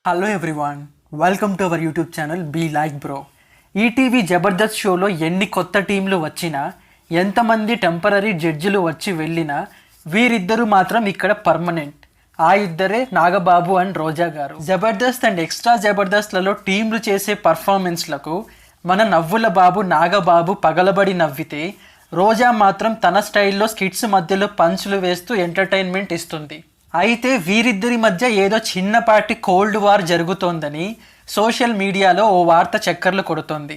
Hello everyone, welcome to our YouTube channel be like bro. ETV Jabardasth షోలో ఎన్ని కొత్త టీంలు వచ్చినా, ఎంతమంది టెంపరరీ జడ్జిలు వచ్చి వెళ్ళినా, వీరిద్దరూ మాత్రం ఇక్కడ పర్మనెంట్. ఆ ఇద్దరే నాగబాబు అండ్ రోజా గారు. జబర్దస్త్ అండ్ ఎక్స్ట్రా జబర్దస్త్లలో టీంలు చేసే పర్ఫార్మెన్స్లకు మన నవ్వుల బాబు నాగబాబు పగలబడి నవ్వితే, రోజా మాత్రం తన స్టైల్లో స్కిట్స్ మధ్యలో పంచులు వేస్తూ ఎంటర్టైన్మెంట్ ఇస్తుంది. అయితే వీరిద్దరి మధ్య ఏదో చిన్నపాటి కోల్డ్ వార్ జరుగుతోందని సోషల్ మీడియాలో ఓ వార్త చక్కర్లు కొడుతోంది.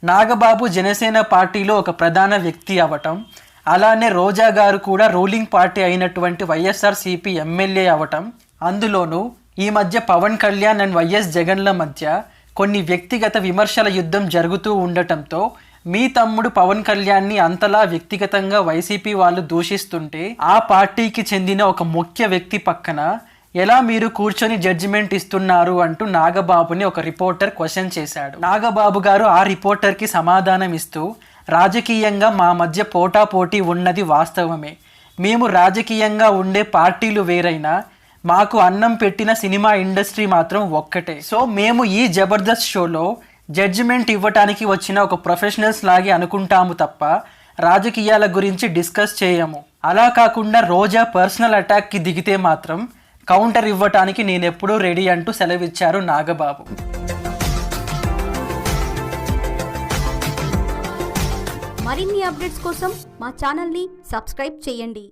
నాగబాబు జనసేన పార్టీలో ఒక ప్రధాన వ్యక్తి అవటం, అలానే రోజా గారు కూడా రూలింగ్ పార్టీ అయినటువంటి వైఎస్ఆర్సీపీ ఎమ్మెల్యే అవటం, అందులోనూ ఈ మధ్య పవన్ కళ్యాణ్ అండ్ వైఎస్ జగన్ల మధ్య కొన్ని వ్యక్తిగత విమర్శల యుద్ధం జరుగుతూ ఉండటంతో మీ తమ్ముడు పవన్ కళ్యాణ్ని అంతలా వ్యక్తిగతంగా వైసీపీ వాళ్ళు దూషిస్తుంటే, ఆ పార్టీకి చెందిన ఒక ముఖ్య వ్యక్తి పక్కన ఎలా మీరు కూర్చొని జడ్జిమెంట్ ఇస్తున్నారు అంటూ నాగబాబుని ఒక రిపోర్టర్ క్వశ్చన్ చేశాడు. నాగబాబు గారు ఆ రిపోర్టర్కి సమాధానం ఇస్తూ, రాజకీయంగా మా మధ్య పోటాపోటీ ఉన్నది వాస్తవమే. మేము రాజకీయంగా ఉండే పార్టీలు వేరైనా మాకు అన్నం పెట్టిన సినిమా ఇండస్ట్రీ మాత్రం ఒక్కటే. సో మేము ఈ జబర్దస్త్ షోలో జడ్జిమెంట్ ఇవ్వటానికి వచ్చిన ఒక ప్రొఫెషనల్స్ లాగే అనుకుంటాము తప్ప రాజకీయాల గురించి డిస్కస్ చేయము. అలా కాకుండా రోజా పర్సనల్ అటాక్కి దిగితే మాత్రం కౌంటర్ ఇవ్వటానికి నేనెప్పుడూ రెడీ అంటూ సెలవిచ్చారు నాగబాబు. మరిన్ని అప్డేట్స్ కోసం మా ఛానల్ని సబ్స్క్రైబ్ చేయండి.